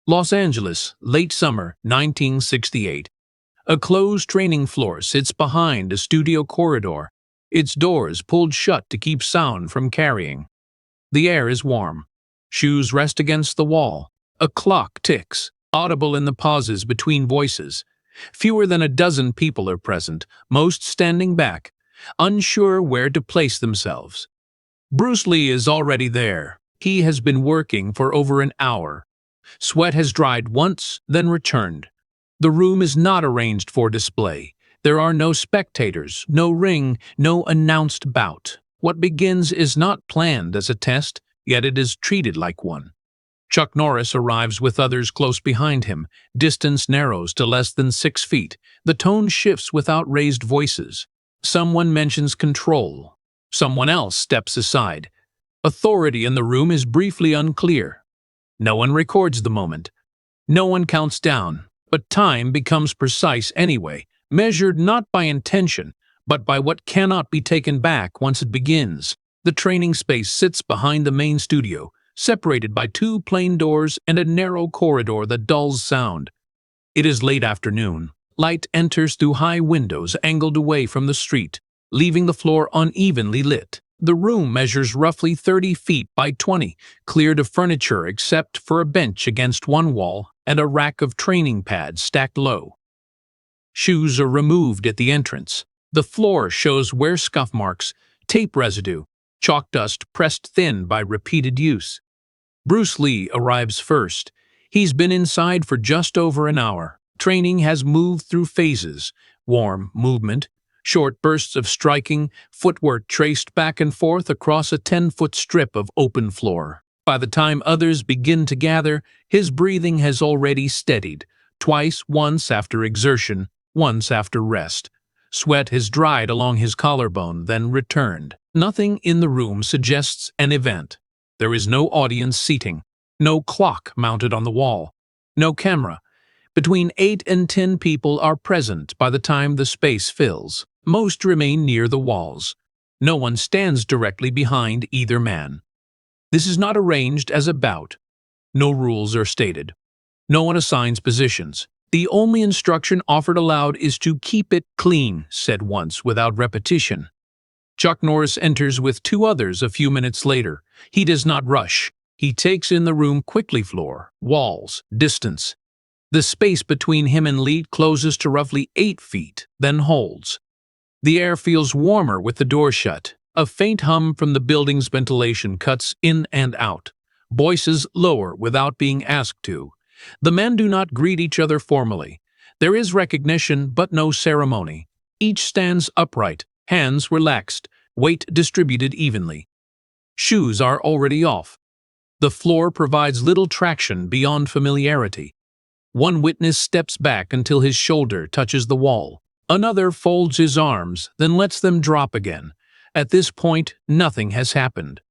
Los Angeles, late summer, 1968. A closed training floor sits behind a studio corridor, its doors pulled shut to keep sound from carrying. The air is warm. Shoes rest against the wall. A clock ticks, audible in the pauses between voices. Fewer than a dozen people are present, most standing back, unsure where to place themselves. Bruce Lee is already there. He has been working for over an hour. Sweat has dried once, then returned. The room is not arranged for display. There are no spectators, no ring, no announced bout. What begins is not planned as a test, yet it is treated like one. Chuck Norris arrives with others close behind him. Distance narrows to less than 6 feet. The tone shifts without raised voices. Someone mentions control. Someone else steps aside. Authority in the room is briefly unclear. No one records the moment. No one counts down. But time becomes precise anyway, measured not by intention, but by what cannot be taken back once it begins. The training space sits behind the main studio, separated by 2 plain doors and a narrow corridor that dulls sound. It is late afternoon. Light enters through high windows angled away from the street, leaving the floor unevenly lit. The room measures roughly 30 feet by 20, cleared of furniture except for a bench against one wall and a rack of training pads stacked low. Shoes are removed at the entrance. The floor shows wear scuff marks, tape residue, chalk dust pressed thin by repeated use. Bruce Lee arrives first. He's been inside for just over an hour. Training has moved through phases: warm movement, short bursts of striking, footwork traced back and forth across a 10-foot strip of open floor. By the time others begin to gather, his breathing has already steadied, twice, once after exertion, once after rest. Sweat has dried along his collarbone, then returned. Nothing in the room suggests an event. There is no audience seating, no clock mounted on the wall, no camera. Between 8 and 10 people are present by the time the space fills. Most remain near the walls. No one stands directly behind either man. This is not arranged as a bout. No rules are stated. No one assigns positions. The only instruction offered aloud is to keep it clean, said once without repetition. Chuck Norris enters with 2 others a few minutes later. He does not rush. He takes in the room quickly: floor, walls, distance. The space between him and Lee closes to roughly 8 feet, then holds. The air feels warmer with the door shut. A faint hum from the building's ventilation cuts in and out. Voices lower without being asked to. The men do not greet each other formally. There is recognition, but no ceremony. Each stands upright, hands relaxed, weight distributed evenly. Shoes are already off. The floor provides little traction beyond familiarity. One witness steps back until his shoulder touches the wall. Another folds his arms, then lets them drop again. At this point, nothing has happened.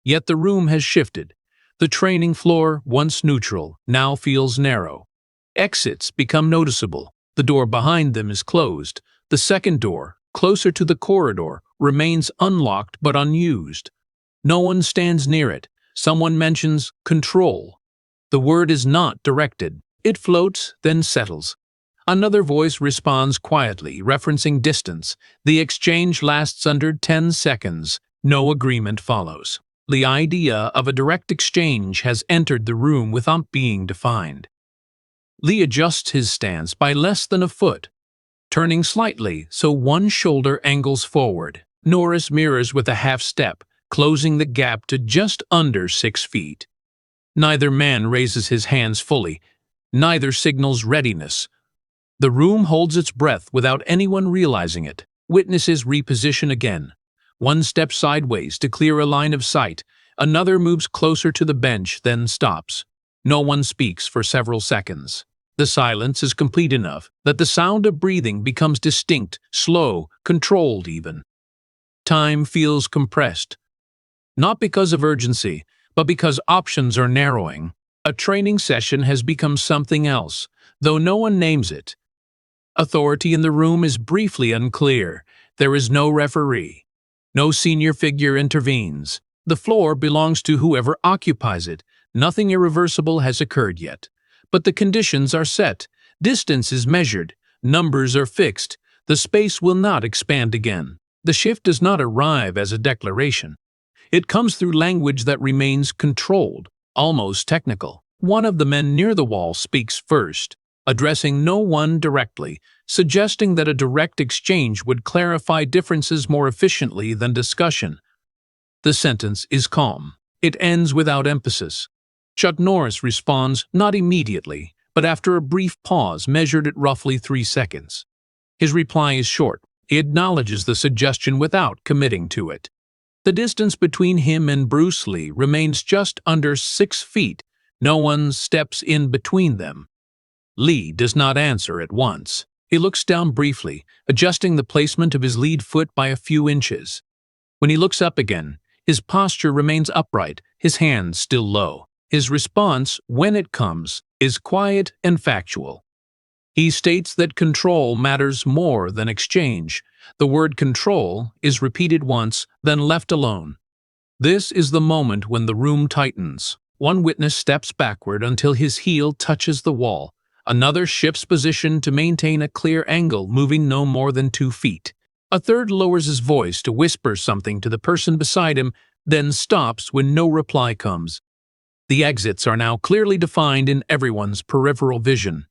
Yet the room has shifted. The training floor, once neutral, now feels narrow. Exits become noticeable. The door behind them is closed. The second door, closer to the corridor, remains unlocked but unused. No one stands near it. Someone mentions control. The word is not directed. It floats, then settles. Another voice responds quietly, referencing distance. The exchange lasts under 10 seconds. No agreement follows. The idea of a direct exchange has entered the room without being defined. Lee adjusts his stance by less than a foot, turning slightly so one shoulder angles forward. Norris mirrors with a half step, closing the gap to just under 6 feet. Neither man raises his hands fully. Neither signals readiness. The room holds its breath without anyone realizing it. Witnesses reposition again. One steps sideways to clear a line of sight. Another moves closer to the bench, then stops. No one speaks for several seconds. The silence is complete enough that the sound of breathing becomes distinct, slow, controlled even. Time feels compressed. Not because of urgency, but because options are narrowing. A training session has become something else, though no one names it. Authority in the room is briefly unclear. There is no referee. No senior figure intervenes. The floor belongs to whoever occupies it. Nothing irreversible has occurred yet. But the conditions are set, distance is measured, numbers are fixed, the space will not expand again. The shift does not arrive as a declaration. It comes through language that remains controlled, almost technical. One of the men near the wall speaks first, addressing no one directly, suggesting that a direct exchange would clarify differences more efficiently than discussion. The sentence is calm. It ends without emphasis. Chuck Norris responds not immediately, but after a brief pause measured at roughly 3 seconds. His reply is short. He acknowledges the suggestion without committing to it. The distance between him and Bruce Lee remains just under 6 feet. No one steps in between them. Lee does not answer at once. He looks down briefly, adjusting the placement of his lead foot by a few inches. When he looks up again, his posture remains upright, his hands still low. His response, when it comes, is quiet and factual. He states that control matters more than exchange. The word control is repeated once, then left alone. This is the moment when the room tightens. One witness steps backward until his heel touches the wall. Another shifts position to maintain a clear angle, moving no more than 2 feet. A third lowers his voice to whisper something to the person beside him, then stops when no reply comes. The exits are now clearly defined in everyone's peripheral vision.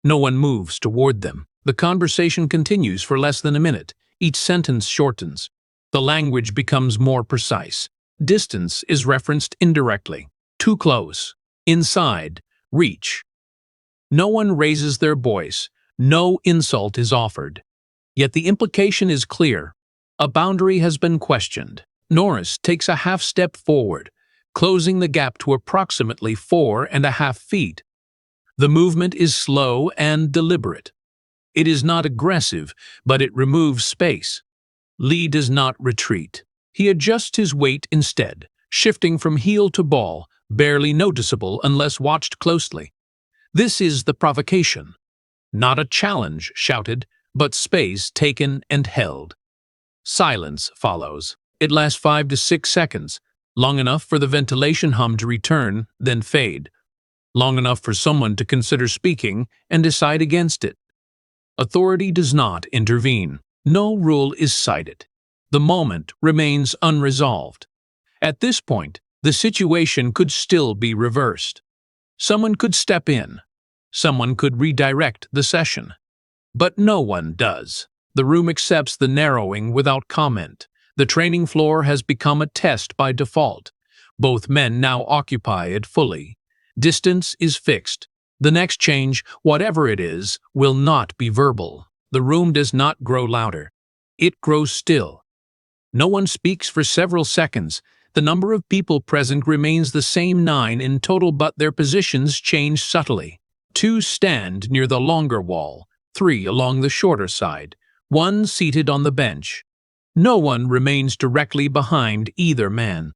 No one moves toward them. The conversation continues for less than a minute. Each sentence shortens. The language becomes more precise. Distance is referenced indirectly. Too close. Inside. Reach. No one raises their voice. No insult is offered. Yet the implication is clear. A boundary has been questioned. Norris takes a half step forward, closing the gap to approximately 4.5 feet. The movement is slow and deliberate. It is not aggressive, but it removes space. Lee does not retreat. He adjusts his weight instead, shifting from heel to ball, barely noticeable unless watched closely. This is the provocation. Not a challenge shouted, but space taken and held. Silence follows. It lasts 5 to 6 seconds, long enough for the ventilation hum to return, then fade. Long enough for someone to consider speaking and decide against it. Authority does not intervene. No rule is cited. The moment remains unresolved. At this point, the situation could still be reversed. Someone could step in. Someone could redirect the session. But no one does. The room accepts the narrowing without comment. The training floor has become a test by default. Both men now occupy it fully. Distance is fixed. The next change, whatever it is, will not be verbal. The room does not grow louder. It grows still. No one speaks for several seconds. The number of people present remains the same 9 in total, but their positions change subtly. 2 stand near the longer wall, 3 along the shorter side, 1 seated on the bench. No one remains directly behind either man.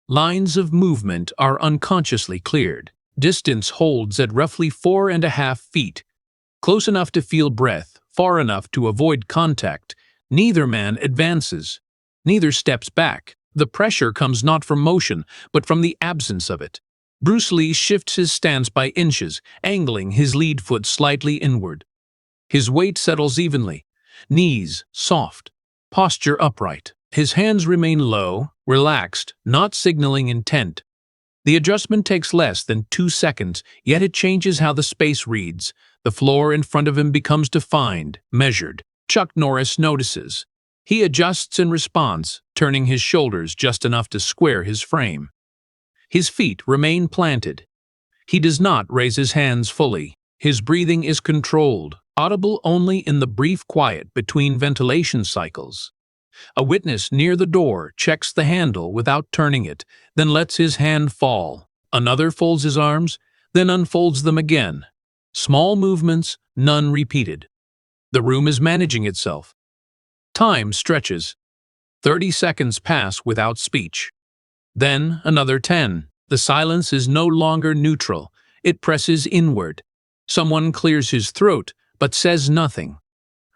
Lines of movement are unconsciously cleared. Distance holds at roughly 4.5 feet. Close enough to feel breath, far enough to avoid contact. Neither man advances. Neither steps back. The pressure comes not from motion, but from the absence of it. Bruce Lee shifts his stance by inches, angling his lead foot slightly inward. His weight settles evenly. Knees soft. Posture upright. His hands remain low, relaxed, not signaling intent. The adjustment takes less than 2 seconds, yet it changes how the space reads. The floor in front of him becomes defined, measured. Chuck Norris notices. He adjusts in response, turning his shoulders just enough to square his frame. His feet remain planted. He does not raise his hands fully. His breathing is controlled, audible only in the brief quiet between ventilation cycles. A witness near the door checks the handle without turning it, then lets his hand fall. Another folds his arms, then unfolds them again. Small movements, none repeated. The room is managing itself. Time stretches. 30 seconds pass without speech. Then another 10. The silence is no longer neutral. It presses inward. Someone clears his throat, but says nothing.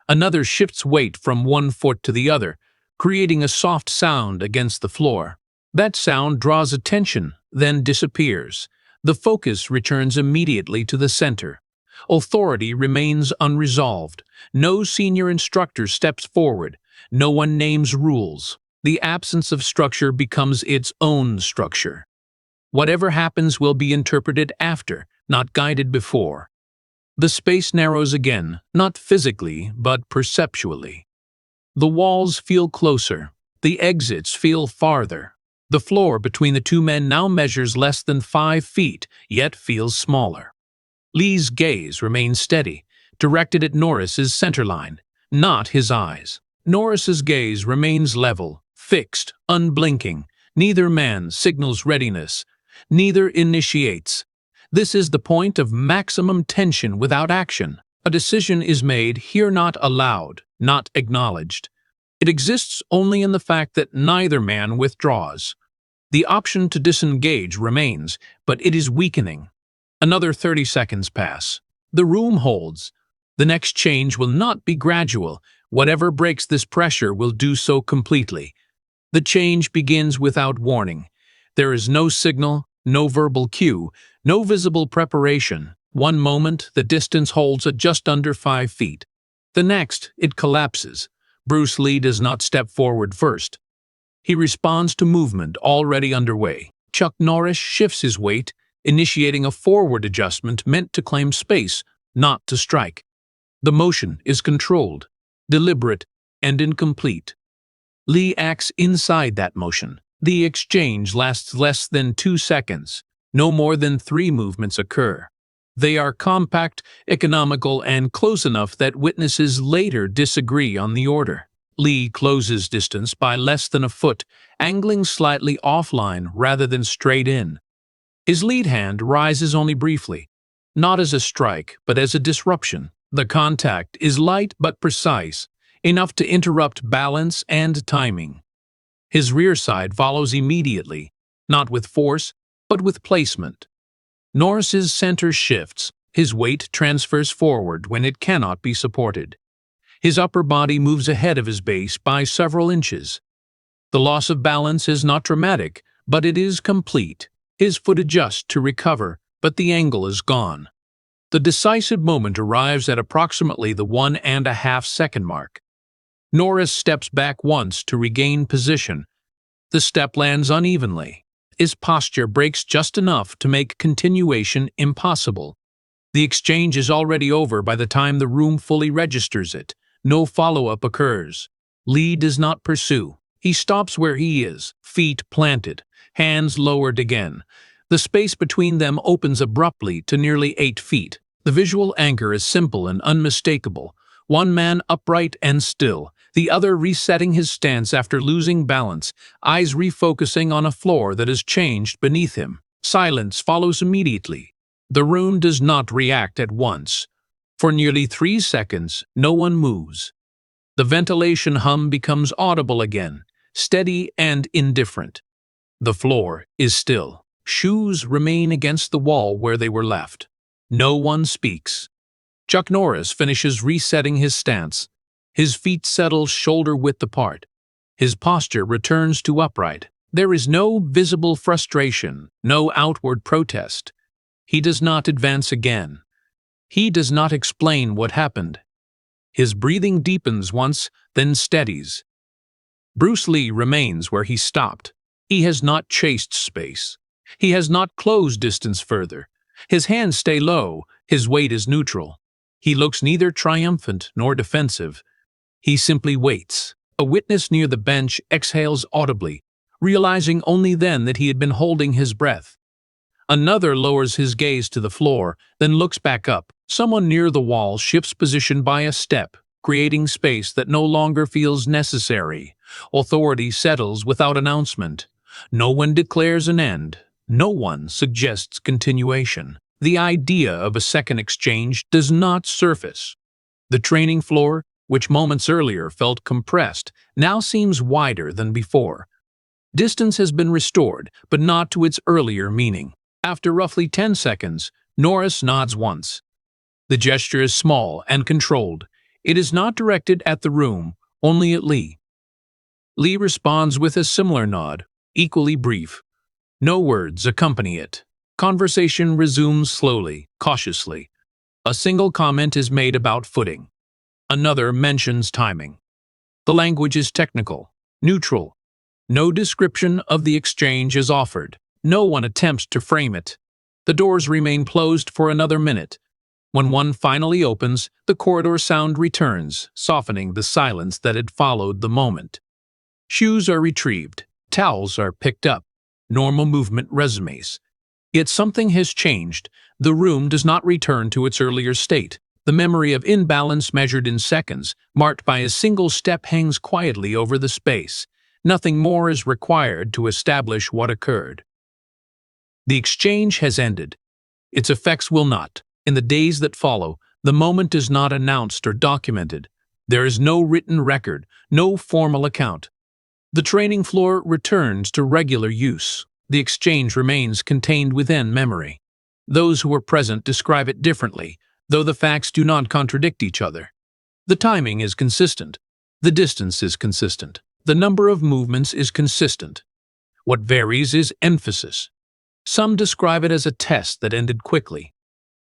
Another shifts weight from one foot to the other, creating a soft sound against the floor. That sound draws attention, then disappears. The focus returns immediately to the center. Authority remains unresolved. No senior instructor steps forward. No one names rules. The absence of structure becomes its own structure. Whatever happens will be interpreted after, not guided before. The space narrows again, not physically, but perceptually. The walls feel closer. The exits feel farther. The floor between the two men now measures less than 5 feet, yet feels smaller. Lee's gaze remains steady, directed at Norris's centerline, not his eyes. Norris's gaze remains level, fixed, unblinking. Neither man signals readiness. Neither initiates. This is the point of maximum tension without action. A decision is made here, not allowed, not acknowledged. It exists only in the fact that neither man withdraws. The option to disengage remains, but it is weakening. Another 30 seconds pass. The room holds. The next change will not be gradual. Whatever breaks this pressure will do so completely. The change begins without warning. There is no signal, no verbal cue, no visible preparation. One moment, the distance holds at just under 5 feet. The next, it collapses. Bruce Lee does not step forward first. He responds to movement already underway. Chuck Norris shifts his weight, initiating a forward adjustment meant to claim space, not to strike. The motion is controlled, deliberate, and incomplete. Lee acts inside that motion. The exchange lasts less than 2 seconds. No more than 3 movements occur. They are compact, economical, and close enough that witnesses later disagree on the order. Lee closes distance by less than a foot, angling slightly offline rather than straight in. His lead hand rises only briefly, not as a strike, but as a disruption. The contact is light but precise, enough to interrupt balance and timing. His rear side follows immediately, not with force, but with placement. Norris's center shifts. His weight transfers forward when it cannot be supported. His upper body moves ahead of his base by several inches. The loss of balance is not dramatic, but it is complete. His foot adjusts to recover, but the angle is gone. The decisive moment arrives at approximately the 1.5 second mark. Norris steps back once to regain position. The step lands unevenly. His posture breaks just enough to make continuation impossible. The exchange is already over by the time the room fully registers it. No follow-up occurs. Lee does not pursue. He stops where he is, feet planted, hands lowered again. The space between them opens abruptly to nearly 8 feet. The visual anchor is simple and unmistakable. One man upright and still, the other resetting his stance after losing balance, eyes refocusing on a floor that has changed beneath him. Silence follows immediately. The room does not react at once. For nearly 3 seconds, no one moves. The ventilation hum becomes audible again, steady and indifferent. The floor is still. Shoes remain against the wall where they were left. No one speaks. Chuck Norris finishes resetting his stance. His feet settle shoulder-width apart. His posture returns to upright. There is no visible frustration, no outward protest. He does not advance again. He does not explain what happened. His breathing deepens once, then steadies. Bruce Lee remains where he stopped. He has not chased space. He has not closed distance further. His hands stay low, his weight is neutral. He looks neither triumphant nor defensive. He simply waits. A witness near the bench exhales audibly, realizing only then that he had been holding his breath. Another lowers his gaze to the floor, then looks back up. Someone near the wall shifts position by a step, creating space that no longer feels necessary. Authority settles without announcement. No one declares an end. No one suggests continuation. The idea of a second exchange does not surface. The training floor, which moments earlier felt compressed, now seems wider than before. Distance has been restored, but not to its earlier meaning. After roughly 10 seconds, Norris nods once. The gesture is small and controlled. It is not directed at the room, only at Lee. Lee responds with a similar nod, equally brief. No words accompany it. Conversation resumes slowly, cautiously. A single comment is made about footing. Another mentions timing. The language is technical, neutral. No description of the exchange is offered. No one attempts to frame it. The doors remain closed for another minute. When one finally opens, the corridor sound returns, softening the silence that had followed the moment. Shoes are retrieved. Towels are picked up. Normal movement resumes. Yet something has changed. The room does not return to its earlier state. The memory of imbalance measured in seconds, marked by a single step, hangs quietly over the space. Nothing more is required to establish what occurred. The exchange has ended. Its effects will not. In the days that follow, the moment is not announced or documented. There is no written record, no formal account. The training floor returns to regular use. The exchange remains contained within memory. Those who were present describe it differently, though the facts do not contradict each other. The timing is consistent. The distance is consistent. The number of movements is consistent. What varies is emphasis. Some describe it as a test that ended quickly.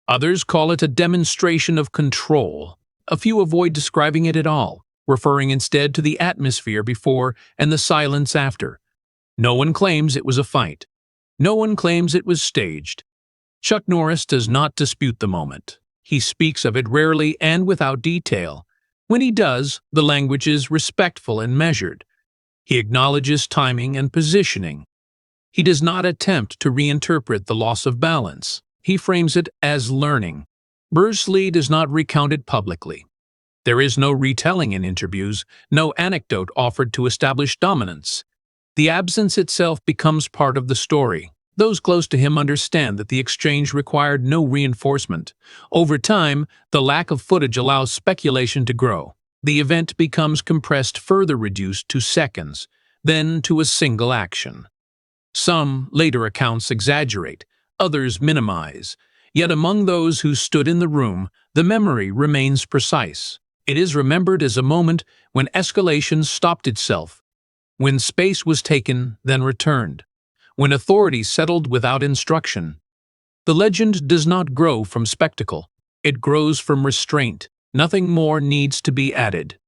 Others call it a demonstration of control. A few avoid describing it at all, referring instead to the atmosphere before and the silence after. No one claims it was a fight. No one claims it was staged. Chuck Norris does not dispute the moment. He speaks of it rarely and without detail. When he does, the language is respectful and measured. He acknowledges timing and positioning. He does not attempt to reinterpret the loss of balance. He frames it as learning. Bruce Lee does not recount it publicly. There is no retelling in interviews, no anecdote offered to establish dominance. The absence itself becomes part of the story. Those close to him understand that the exchange required no reinforcement. Over time, the lack of footage allows speculation to grow. The event becomes compressed, further reduced to seconds, then to a single action. Some later accounts exaggerate, others minimize. Yet among those who stood in the room, the memory remains precise. It is remembered as a moment when escalation stopped itself, when space was taken, then returned, when authority settled without instruction. The legend does not grow from spectacle. It grows from restraint. Nothing more needs to be added.